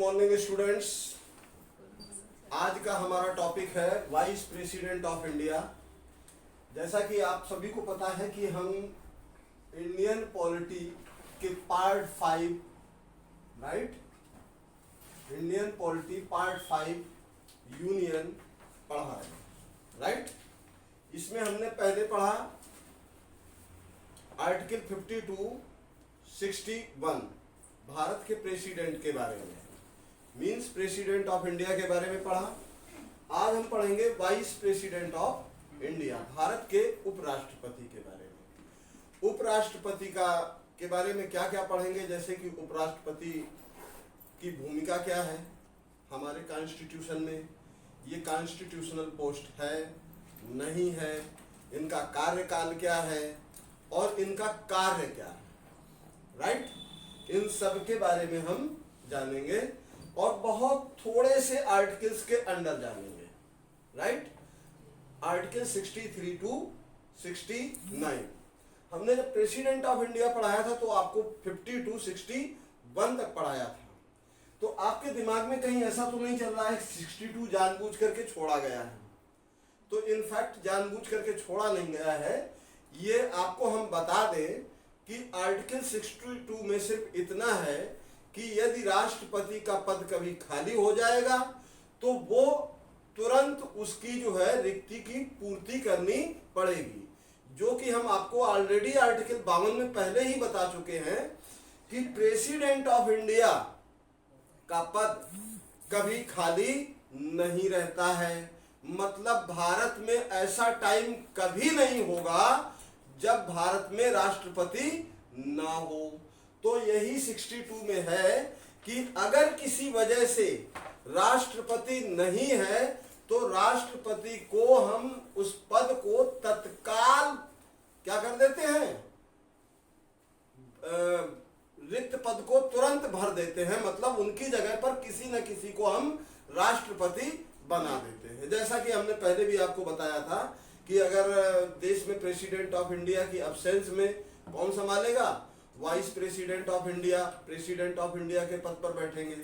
Morning students. आज का हमारा टॉपिक है वाइस प्रेसिडेंट ऑफ इंडिया। जैसा कि आप सभी को पता है कि हम इंडियन पॉलिटी के part 5 Indian polity part 5 union पढ़ा है राइट। इसमें हमने पहले पढ़ा आर्टिकल 52, 61 भारत के प्रेसिडेंट के बारे में, मींस प्रेसिडेंट ऑफ इंडिया के बारे में पढ़ा। आज हम पढ़ेंगे vice president of India, Bharat के उपराष्ट्रपति के बारे में। उपराष्ट्रपति के बारे में क्या क्या पढ़ेंगे, जैसे कि उपराष्ट्रपति की भूमिका क्या है हमारे कॉन्स्टिट्यूशन में, ये कॉन्स्टिट्यूशनल पोस्ट है नहीं है, इनका कार्यकाल क्या है और इनका कार्य क्या है राइट। इन सब के बारे में हम जानेंगे और बहुत थोड़े से आर्टिकल्स के अंडर जानेंगे राइट। आर्टिकल 63 to 69 हमने जब प्रेसिडेंट ऑफ इंडिया पढ़ाया था तो आपको 50 to 61 तक पढ़ाया था। तो आपके दिमाग में कहीं ऐसा तो नहीं चल रहा है 62 जानबूझ करके छोड़ा गया है। तो इनफैक्ट जानबूझ करके छोड़ा नहीं गया है, ये आपको हम बता दें कि आर्टिकल 62 में सिर्फ इतना है कि यदि राष्ट्रपति का पद कभी खाली हो जाएगा तो वो तुरंत उसकी जो है रिक्ति की पूर्ति करनी पड़ेगी, जो कि हम आपको ऑलरेडी आर्टिकल 52 में पहले ही बता चुके हैं कि प्रेसिडेंट ऑफ इंडिया का पद कभी खाली नहीं रहता है। मतलब भारत में ऐसा टाइम कभी नहीं होगा जब भारत में राष्ट्रपति ना हो। तो यही 62 में है कि अगर किसी वजह से राष्ट्रपति नहीं है तो राष्ट्रपति को हम उस पद को तत्काल क्या कर देते हैं, रिक्त पद को तुरंत भर देते हैं। मतलब उनकी जगह पर किसी न किसी को हम राष्ट्रपति बना देते हैं। जैसा कि हमने पहले भी आपको बताया था कि अगर देश में प्रेसिडेंट ऑफ इंडिया की अब्सेंस में कौन संभालेगा, vice president of India president of India के पद पर बैठेंगे।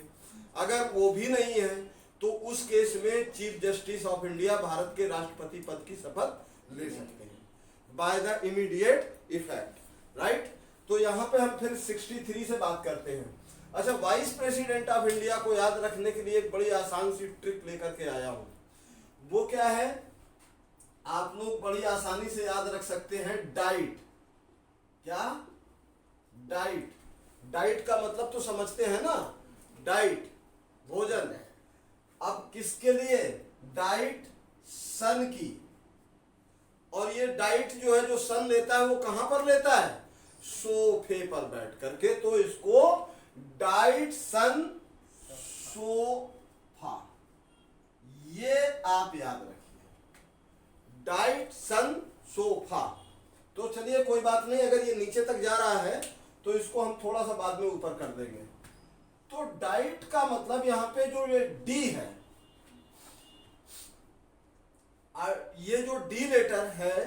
अगर वो भी नहीं है तो उस केस में chief justice of India Bharat के राष्ट्रपति पद की शपथ ले सकते हैं by the immediate effect right. तो यहाँ पे हम फिर 63 से बात करते हैं। अच्छा, वाइस प्रेसिडेंट ऑफ इंडिया को याद रखने के लिए एक बड़ी आसान सी ट्रिक लेकर के आया हूं। वो क्या है, आप लोग बड़ी आसानी से याद रख सकते हैं डाइट। क्या डाइट, डाइट का मतलब तो समझते हैं ना, डाइट भोजन। अब किसके लिए, डाइट सन की। और ये डाइट जो है जो सन लेता है वो कहां पर लेता है, सोफे पर बैठ करके। तो इसको डाइट सन सोफा, ये आप याद रखिए, डाइट सन सोफा। तो चलिए कोई बात नहीं, अगर ये नीचे तक जा रहा है तो इसको हम थोड़ा सा बाद में ऊपर कर देंगे। तो डाइट का मतलब यहां पे जो ये डी है, ये जो डी लेटर है,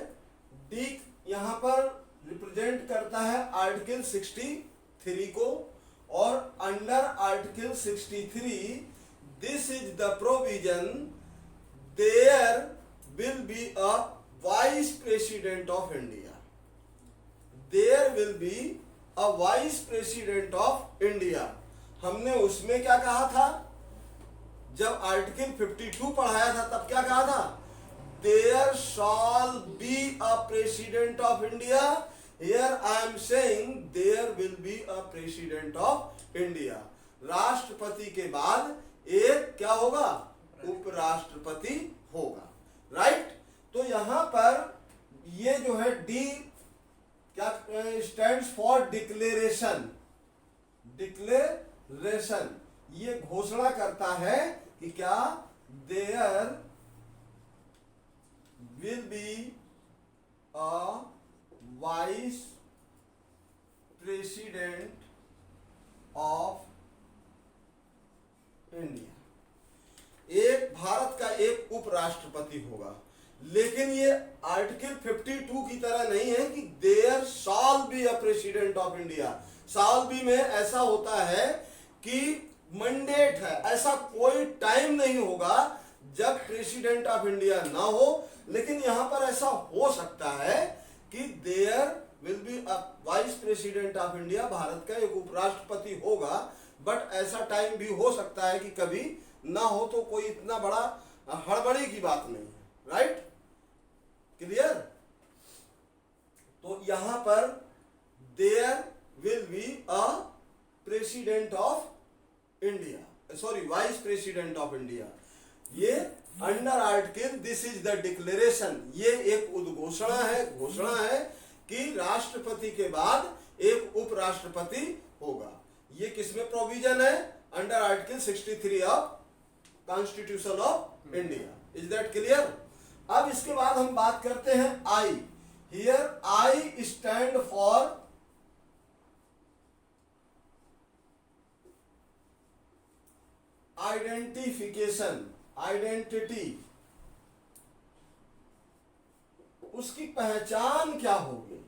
डी यहां पर रिप्रेजेंट करता है आर्टिकल 63 को। और under article 63 this is the provision, there will be a vice president of India, there will be a vice president of India. हमने उसमें क्या कहा था, जब आर्टिकल 52 पढ़ाया था तब क्या कहा था, there shall be a president of India. Here I am saying there will be a president of India. राष्ट्रपति के बाद एक क्या होगा, उपराष्ट्रपति होगा राइट। तो यहां पर ये जो है डी क्या स्टैंड्स फॉर डिक्लेरेशन, डिक्लेरेशन ये घोषणा करता है कि क्या, there will be a vice president of India, एक भारत का एक उपराष्ट्रपति होगा। लेकिन ये आर्टिकल 52 की तरह नहीं है कि there shall be a president of India. Shall be में ऐसा होता है कि मैंडेट है, ऐसा कोई टाइम नहीं होगा जब प्रेसिडेंट ऑफ इंडिया ना हो, लेकिन यहां पर ऐसा हो सकता है कि there will be a vice president of India, भारत का एक उपराष्ट्रपति होगा, बट ऐसा टाइम भी हो सकता है कि कभी ना हो, तो कोई इतना बड़ा हड़बड़ी की बात नहीं है। Right, clear? तो यहां पर there will be a president of India, sorry vice president of India. ये under article this is the declaration, ये एक उद्घोषणा है, घोषणा है कि राष्ट्रपति के बाद एक उपराष्ट्रपति होगा। ये किसमें प्रोविजन है? Under article 63 of constitution of India. Is that clear? अब इसके बाद हम बात करते हैं I. Here I stand for identification, identity, उसकी पहचान क्या होगी?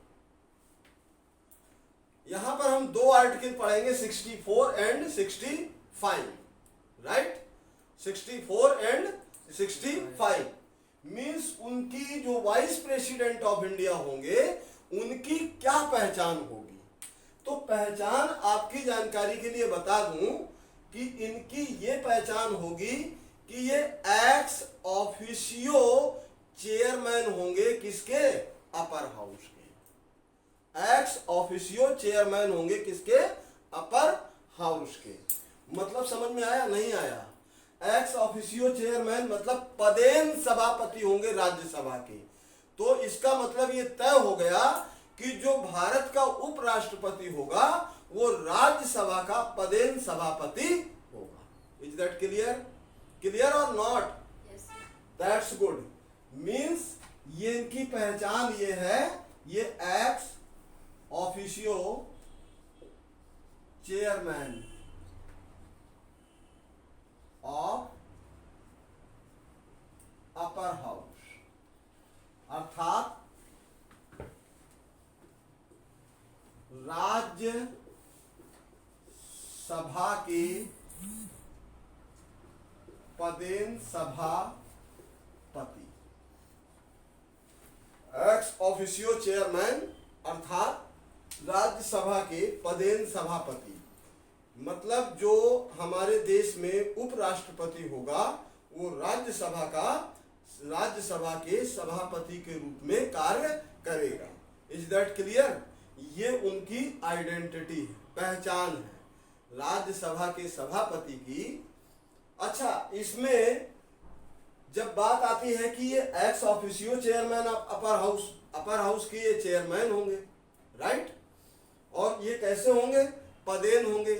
यहां पर हम दो आर्टिकल पढ़ेंगे, 64 एंड 65। राइट, 64 एंड 65 मीन्स उनकी जो वाइस प्रेसिडेंट ऑफ इंडिया होंगे उनकी क्या पहचान होगी। तो पहचान आपकी जानकारी के लिए बता दूं कि इनकी ये पहचान होगी कि ये एक्स ऑफिशियो चेयरमैन होंगे, किसके? अपर हाउस के। एक्स ऑफिशियो चेयरमैन होंगे किसके? अपर हाउस के। मतलब समझ में आया नहीं आया? एक्स ऑफिशियो चेयरमैन मतलब पदेन सभापति होंगे राज्यसभा के। तो इसका मतलब ये तय हो गया कि जो भारत का उपराष्ट्रपति होगा वो राज्यसभा का पदेन सभापति होगा। Is that clear? क्लियर और नॉट? That's good. मीन्स ये इनकी पहचान ये है, ये ex officio chairman of upper house, अर्थात राज्य सभा के पदेन सभापति। एक्स ऑफिशियो चेयरमैन अर्थात राज्यसभा के पदेन सभापति, मतलब जो हमारे देश में उपराष्ट्रपति होगा वो राज्यसभा के सभापति के रूप में कार्य करेगा। Is that clear? ये उनकी आइडेंटिटी है, पहचान है राज्यसभा के सभापति की। अच्छा, इसमें जब बात आती है कि ये ex officio chairman of upper house के ये चेयरमैन होंगे, राइट? और ये कैसे होंगे? पदेन होंगे।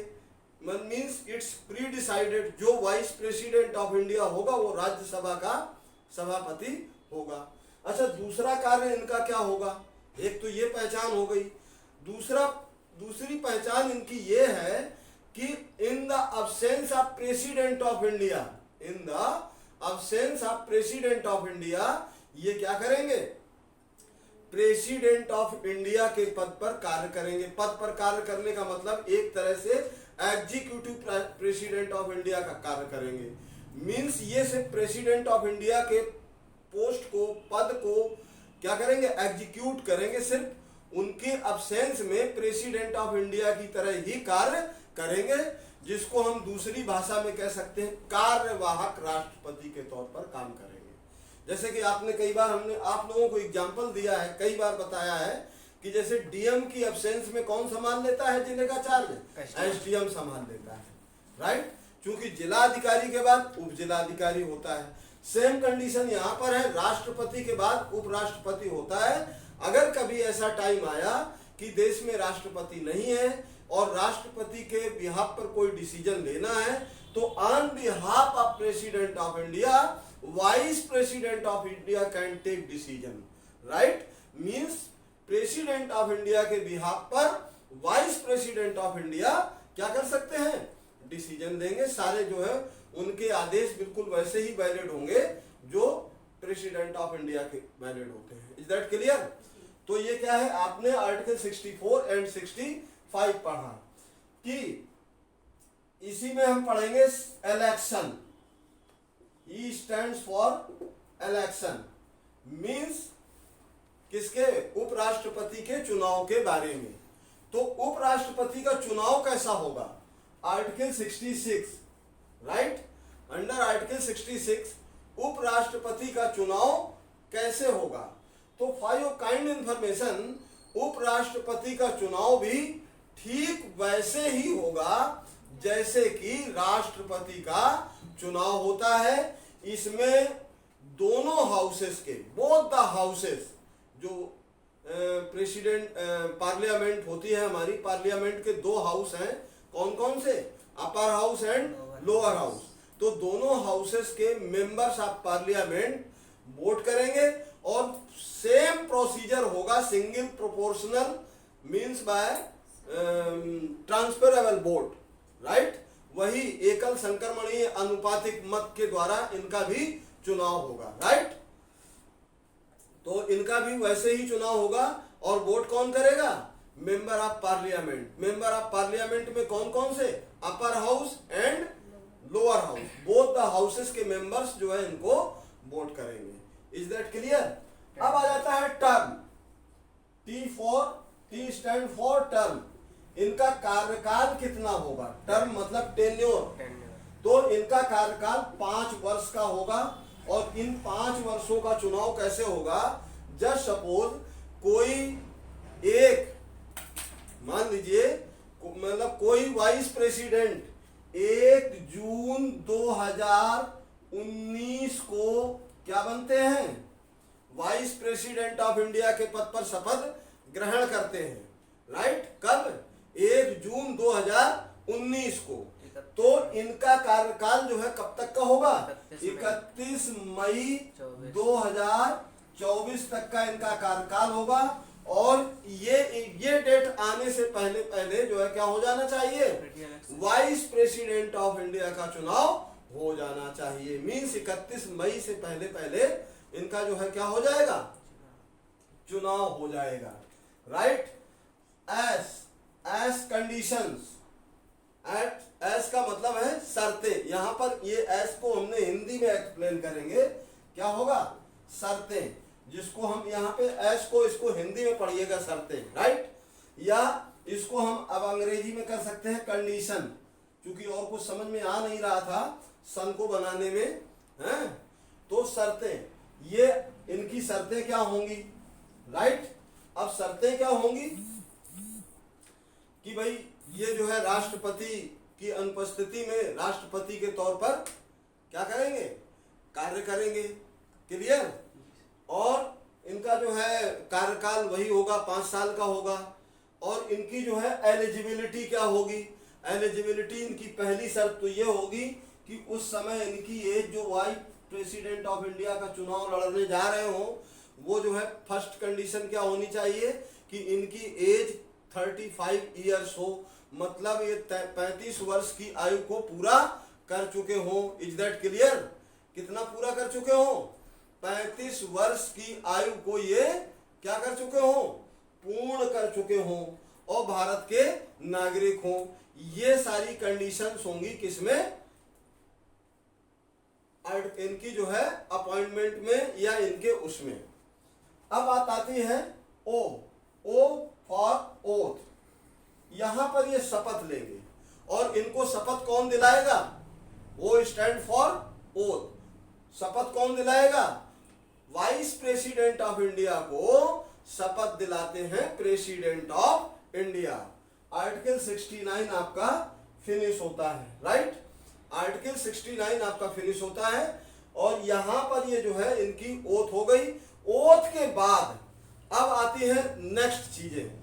मीन्स इट्स प्री डिसाइडेड, जो वाइस प्रेसिडेंट ऑफ इंडिया होगा वो राज्यसभा का सभापति होगा। अच्छा, दूसरा कार्य इनका क्या होगा? एक तो ये पहचान हो गई, दूसरी पहचान इनकी ये है कि in the absence of president of India, in the absence of president of India, ये क्या करेंगे? प्रेसिडेंट ऑफ इंडिया के पद पर कार्य करेंगे। पद पर कार्य करने का मतलब एक तरह से एग्जीक्यूटिव प्रेसिडेंट ऑफ इंडिया का कार्य करेंगे। मींस ये सिर्फ प्रेसिडेंट ऑफ इंडिया के पोस्ट को, पद को क्या करेंगे? एग्जीक्यूट करेंगे। सिर्फ उनके अब्सेंस में प्रेसिडेंट ऑफ इंडिया की तरह ही कार्य करेंगे, जिसको हम दूसरी भाषा में कह सकते हैं कार्यवाहक राष्ट्रपति के तौर पर काम करेंगे। जैसे कि आपने कई बार, हमने आप लोगों को एग्जाम्पल दिया है, कई बार बताया है कि जैसे डीएम की अब्सेंस में कौन संभाल लेता है जिले का चार्ज? एसडीएम संभाल लेता है, राइट? क्योंकि जिलाधिकारी के बाद उप जिलाधिकारी होता है। सेम कंडीशन यहाँ पर है, राष्ट्रपति के बाद उपराष्ट्रपति होता है। अगर कभी ऐसा टाइम आया कि देश में राष्ट्रपति नहीं है और राष्ट्रपति के बिहाफ पर कोई डिसीजन लेना है, तो on behalf of president of India, vice president of India can take decision, right? Means president of India के बिहाफ पर वाइस प्रेसिडेंट ऑफ इंडिया क्या कर सकते हैं? डिसीजन देंगे। सारे जो है उनके आदेश बिल्कुल वैसे ही वैलिड होंगे जो प्रेसिडेंट ऑफ इंडिया के वैलिड होते हैं। Is that clear? तो ये क्या है, आपने आर्टिकल 64 एंड 65 पढ़ा कि इसी में हम पढ़ेंगे election. E stands for election, means किसके? उपराष्ट्रपति के चुनाव के बारे में। तो उपराष्ट्रपति का चुनाव कैसा होगा? आर्टिकल 66, राइट, अंडर आर्टिकल 66 उपराष्ट्रपति का चुनाव कैसे होगा? तो फॉर योर काइंड इंफॉर्मेशन, उपराष्ट्रपति का चुनाव भी ठीक वैसे ही होगा जैसे कि राष्ट्रपति का चुनाव होता है। इसमें दोनों हाउसेस के, बोथ द हाउसेस, जो प्रेसिडेंट पार्लियामेंट होती है हमारी, पार्लियामेंट के दो हाउस हैं, कौन कौन से? Upper house and lower house. तो दोनों हाउसेस के मेंबर्स ऑफ पार्लियामेंट वोट करेंगे और सेम प्रोसीजर होगा, single proportional means by transferable vote, right. वही एकल संक्रमणीय अनुपातिक मत के द्वारा इनका भी चुनाव होगा, राइट। तो इनका भी वैसे ही चुनाव होगा और वोट कौन करेगा? Member of parliament. Member of parliament में कौन कौन से? Upper house and lower house, both the houses के मेंबर्स जो है इनको वोट करेंगे। Is that clear? अब आ जाता है term. T stand for term. इनका कार्यकाल कितना होगा? टर्म मतलब टेन्योर। तो इनका कार्यकाल 5 वर्ष का होगा और इन 5 वर्षों का चुनाव कैसे होगा? जस्ट सपोज कोई एक, मान लीजिए मतलब कोई वाइस प्रेसिडेंट 1 जून 2019 को क्या बनते हैं? वाइस प्रेसिडेंट ऑफ इंडिया के पद पर शपथ ग्रहण करते हैं, राइट। कब? 1 जून 2019 को। तो इनका कार्यकाल जो है कब तक का होगा? 31 मई 2024 तक का इनका कार्यकाल होगा। और ये डेट आने से पहले पहले जो है क्या हो जाना चाहिए? वाइस प्रेसिडेंट ऑफ इंडिया का चुनाव हो जाना चाहिए। मींस 31 मई से पहले पहले इनका जो है क्या हो जाएगा? चुनाव हो जाएगा, राइट। S conditions. एस का मतलब है शर्तें। यहां पर ये एस को हमने हिंदी में एक्सप्लेन करेंगे, क्या होगा? शर्तें, जिसको हम यहाँ पे एस को, इसको हिंदी में पढ़िएगा शर्तें, राइट। या इसको हम अब अंग्रेजी में कर सकते हैं कंडीशन, क्योंकि और कुछ समझ में आ नहीं रहा था सन को बनाने में, हैं। तो शर्तें, ये इनकी शर्तें क्या होंगी, राइट। अब शर्तें क्या होंगी कि भाई ये जो है राष्ट्रपति की अनुपस्थिति में राष्ट्रपति के तौर पर क्या करेंगे? कार्य करेंगे, क्लियर। और इनका जो है कार्यकाल वही होगा, 5 साल का होगा। और इनकी जो है एलिजिबिलिटी क्या होगी? एलिजिबिलिटी इनकी पहली शर्त तो ये होगी कि उस समय इनकी एज, जो वाइस प्रेसिडेंट ऑफ इंडिया का चुनाव लड़ने जा रहे हो, वो जो है फर्स्ट कंडीशन क्या होनी चाहिए कि इनकी एज 35 ईयर्स हो, मतलब ये 35 वर्ष की आयु को पूरा कर चुके हो। Is that clear? कितना पूरा कर चुके हो? 35 वर्ष की आयु को ये क्या कर चुके हो? पूर्ण कर चुके हो और भारत के नागरिक हो। ये सारी कंडीशंस होंगी किसमें? इनकी जो है अपॉइंटमेंट में या इनके उसमें। अब बात आती है ओ फॉर ओथ। यहां पर ये शपथ लेंगे और इनको शपथ कौन दिलाएगा? O stand for oath. शपथ कौन दिलाएगा? वाइस प्रेसिडेंट ऑफ इंडिया को शपथ दिलाते हैं प्रेसिडेंट ऑफ इंडिया। आर्टिकल 69 आपका फिनिश होता है, राइट। आर्टिकल 69 आपका फिनिश होता है और यहां पर ये जो है इनकी ओथ हो गई। ओथ के बाद अब आती है नेक्स्ट चीजें।